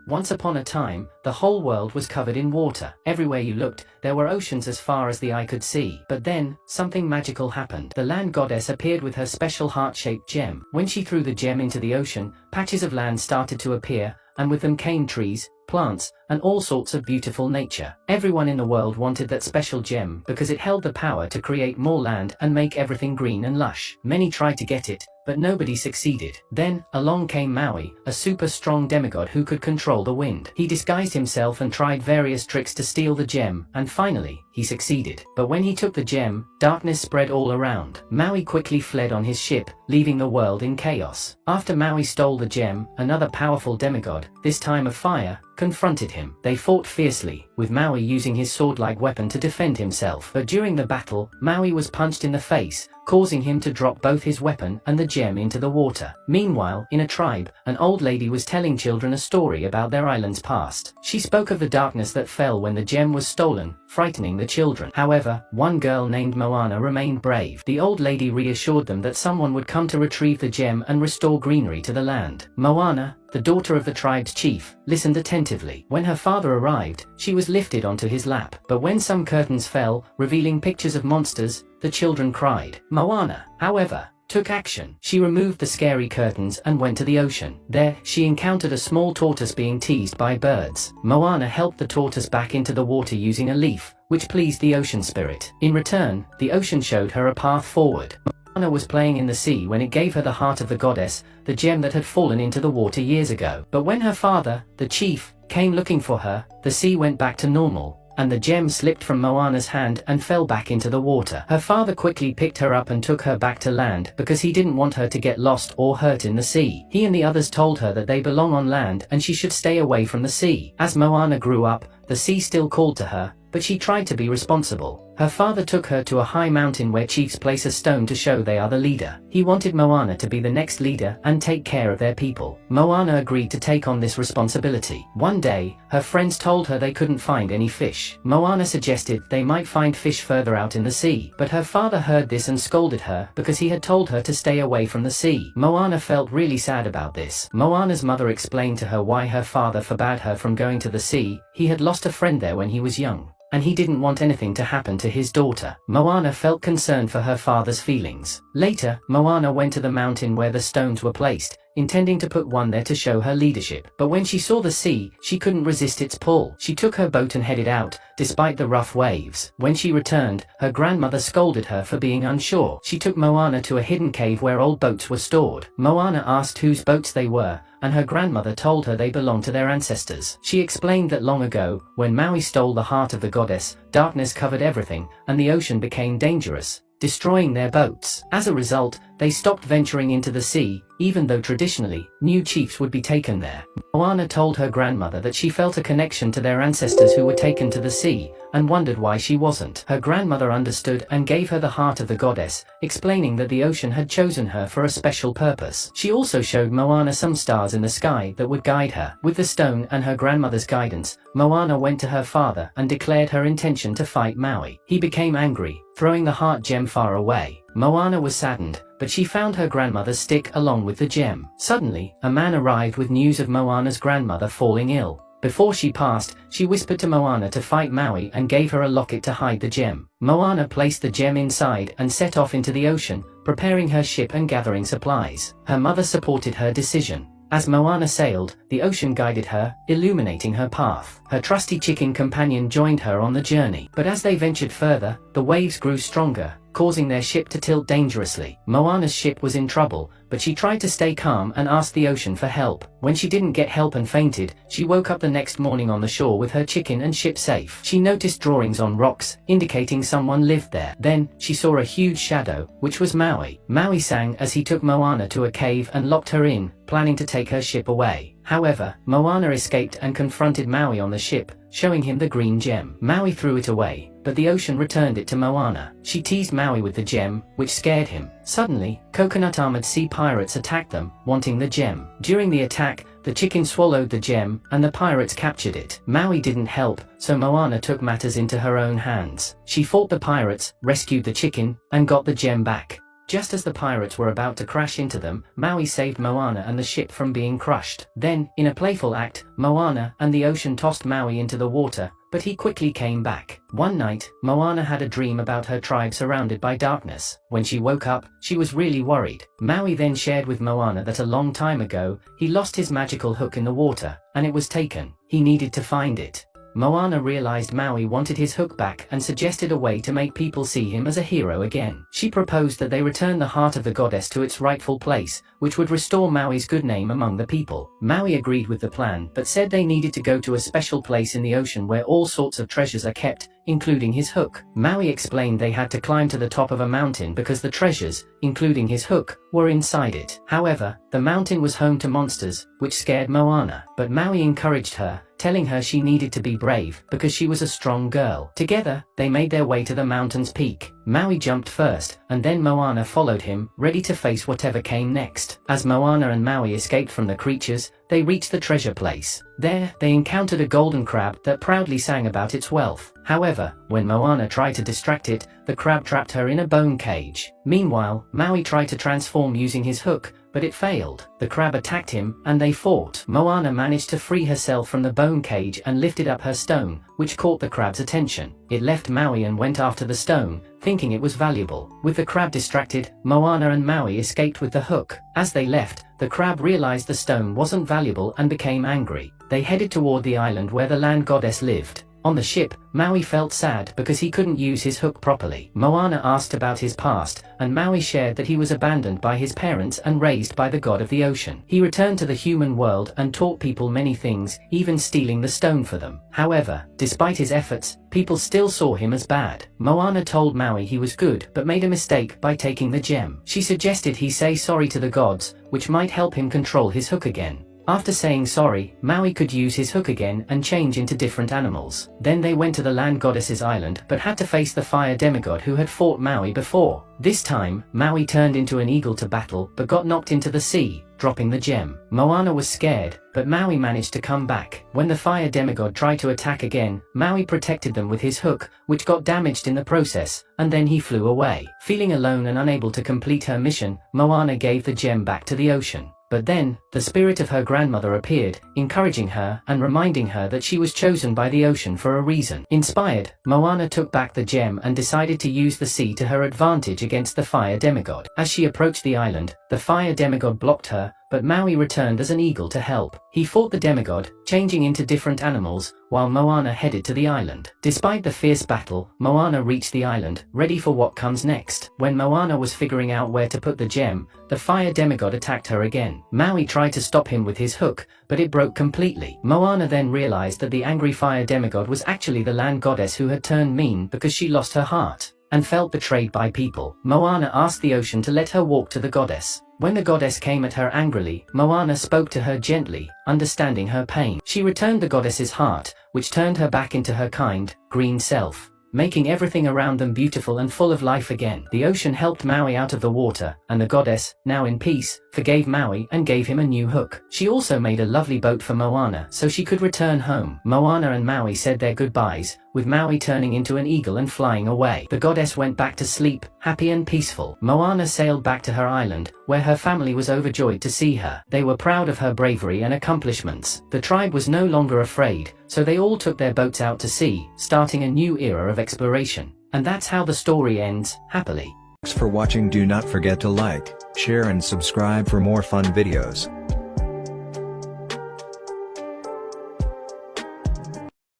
Once upon a time, the whole world was covered in water. Everywhere you looked, there were oceans as far as the eye could see. But then, something magical happened. The land goddess appeared with her special heart-shaped gem. When she threw the gem into the ocean, patches of land started to appear, and with them came trees, plants, and all sorts of beautiful nature. Everyone in the world wanted that special gem because it held the power to create more land and make everything green and lush. Many tried to get it, but nobody succeeded. Then, along came Maui, a super strong demigod who could control the wind. He disguised himself and tried various tricks to steal the gem, and finally, he succeeded. But when he took the gem, darkness spread all around. Maui quickly fled on his ship, leaving the world in chaos. After Maui stole the gem, another powerful demigod, this time of fire, confronted him. They fought fiercely, with Maui using his sword-like weapon to defend himself. But during the battle, Maui was punched in the face, causing him to drop both his weapon and the gem into the water. Meanwhile, in a tribe, an old lady was telling children a story about their island's past. She spoke of the darkness that fell when the gem was stolen, frightening the children. However, one girl named Moana remained brave. The old lady reassured them that someone would come to retrieve the gem and restore greenery to the land. Moana, the daughter of the tribe's chief, listened attentively. When her father arrived, she was lifted onto his lap. But when some curtains fell, revealing pictures of monsters, the children cried. Moana, however, took action. She removed the scary curtains and went to the ocean. There, she encountered a small tortoise being teased by birds. Moana helped the tortoise back into the water using a leaf, which pleased the ocean spirit. In return, the ocean showed her a path forward. Moana was playing in the sea when it gave her the heart of the goddess, the gem that had fallen into the water years ago. But when her father, the chief, came looking for her, the sea went back to normal, and the gem slipped from Moana's hand and fell back into the water. Her father quickly picked her up and took her back to land because he didn't want her to get lost or hurt in the sea. He and the others told her that they belong on land and she should stay away from the sea. As Moana grew up, the sea still called to her, but she tried to be responsible. Her father took her to a high mountain where chiefs place a stone to show they are the leader. He wanted Moana to be the next leader and take care of their people. Moana agreed to take on this responsibility. One day, her friends told her they couldn't find any fish. Moana suggested they might find fish further out in the sea, but her father heard this and scolded her because he had told her to stay away from the sea. Moana felt really sad about this. Moana's mother explained to her why her father forbade her from going to the sea. He had lost a friend there when he was young, and he didn't want anything to happen to his daughter. Moana felt concerned for her father's feelings. Later, Moana went to the mountain where the stones were placed, intending to put one there to show her leadership. But when she saw the sea, she couldn't resist its pull. She took her boat and headed out, despite the rough waves. When she returned, her grandmother scolded her for being unsure. She took Moana to a hidden cave where old boats were stored. Moana asked whose boats they were, and her grandmother told her they belonged to their ancestors. She explained that long ago, when Maui stole the heart of the goddess, darkness covered everything, and the ocean became dangerous, destroying their boats. As a result, they stopped venturing into the sea, even though traditionally, new chiefs would be taken there. Moana told her grandmother that she felt a connection to their ancestors who were taken to the sea, and wondered why she wasn't. Her grandmother understood and gave her the heart of the goddess, explaining that the ocean had chosen her for a special purpose. She also showed Moana some stars in the sky that would guide her. With the stone and her grandmother's guidance, Moana went to her father and declared her intention to fight Maui. He became angry, throwing the heart gem far away. Moana was saddened, but she found her grandmother's stick along with the gem. Suddenly, a man arrived with news of Moana's grandmother falling ill. Before she passed, she whispered to Moana to fight Maui and gave her a locket to hide the gem. Moana placed the gem inside and set off into the ocean, preparing her ship and gathering supplies. Her mother supported her decision. As Moana sailed, the ocean guided her, illuminating her path. Her trusty chicken companion joined her on the journey. But as they ventured further, the waves grew stronger, causing their ship to tilt dangerously. Moana's ship was in trouble, but she tried to stay calm and asked the ocean for help. When she didn't get help and fainted, she woke up the next morning on the shore with her chicken and ship safe. She noticed drawings on rocks, indicating someone lived there. Then, she saw a huge shadow, which was Maui. Maui sang as he took Moana to a cave and locked her in, planning to take her ship away. However, Moana escaped and confronted Maui on the ship, showing him the green gem. Maui threw it away, but the ocean returned it to Moana. She teased Maui with the gem, which scared him. Suddenly, coconut-armored sea pirates attacked them, wanting the gem. During the attack, the chicken swallowed the gem, and the pirates captured it. Maui didn't help, so Moana took matters into her own hands. She fought the pirates, rescued the chicken, and got the gem back. Just as the pirates were about to crash into them, Maui saved Moana and the ship from being crushed. Then, in a playful act, Moana and the ocean tossed Maui into the water, but he quickly came back. One night, Moana had a dream about her tribe surrounded by darkness. When she woke up, she was really worried. Maui then shared with Moana that a long time ago, he lost his magical hook in the water, and it was taken. He needed to find it. Moana realized Maui wanted his hook back and suggested a way to make people see him as a hero again. She proposed that they return the heart of the goddess to its rightful place, which would restore Maui's good name among the people. Maui agreed with the plan, but said they needed to go to a special place in the ocean where all sorts of treasures are kept, including his hook. Maui explained they had to climb to the top of a mountain because the treasures, including his hook, were inside it. However, the mountain was home to monsters, which scared Moana, but Maui encouraged her, telling her she needed to be brave because she was a strong girl. Together, they made their way to the mountain's peak. Maui jumped first, and then Moana followed him, ready to face whatever came next. As Moana and Maui escaped from the creatures, they reached the treasure place. There, they encountered a golden crab that proudly sang about its wealth. However, when Moana tried to distract it, the crab trapped her in a bone cage. Meanwhile, Maui tried to transform using his hook, but it failed. The crab attacked him, and they fought. Moana managed to free herself from the bone cage and lifted up her stone, which caught the crab's attention. It left Maui and went after the stone, thinking it was valuable. With the crab distracted, Moana and Maui escaped with the hook. As they left, the crab realized the stone wasn't valuable and became angry. They headed toward the island where the land goddess lived. On the ship, Maui felt sad because he couldn't use his hook properly. Moana asked about his past, and Maui shared that he was abandoned by his parents and raised by the god of the ocean. He returned to the human world and taught people many things, even stealing the stone for them. However, despite his efforts, people still saw him as bad. Moana told Maui he was good but made a mistake by taking the gem. She suggested he say sorry to the gods, which might help him control his hook again. After saying sorry, Maui could use his hook again and change into different animals. Then they went to the land goddess's island but had to face the fire demigod who had fought Maui before. This time, Maui turned into an eagle to battle but got knocked into the sea, dropping the gem. Moana was scared, but Maui managed to come back. When the fire demigod tried to attack again, Maui protected them with his hook, which got damaged in the process, and then he flew away. Feeling alone and unable to complete her mission, Moana gave the gem back to the ocean. But then, the spirit of her grandmother appeared, encouraging her and reminding her that she was chosen by the ocean for a reason. Inspired, Moana took back the gem and decided to use the sea to her advantage against the fire demigod. As she approached the island, the fire demigod blocked her, but Maui returned as an eagle to help. He fought the demigod, changing into different animals, while Moana headed to the island. Despite the fierce battle, Moana reached the island, ready for what comes next. When Moana was figuring out where to put the gem, the fire demigod attacked her again. Maui tried to stop him with his hook, but it broke completely. Moana then realized that the angry fire demigod was actually the land goddess who had turned mean because she lost her heart and felt betrayed by people. Moana asked the ocean to let her walk to the goddess. When the goddess came at her angrily, Moana spoke to her gently, understanding her pain. She returned the goddess's heart, which turned her back into her kind, green self, making everything around them beautiful and full of life again. The ocean helped Maui out of the water, and the goddess, now in peace, forgave Maui and gave him a new hook. She also made a lovely boat for Moana so she could return home. Moana and Maui said their goodbyes, with Maui turning into an eagle and flying away. The goddess went back to sleep, happy and peaceful. Moana sailed back to her island, where her family was overjoyed to see her. They were proud of her bravery and accomplishments. The tribe was no longer afraid, so they all took their boats out to sea, starting a new era of exploration. And that's how the story ends, happily. Thanks for watching. Do not forget to like, share and subscribe for more fun videos.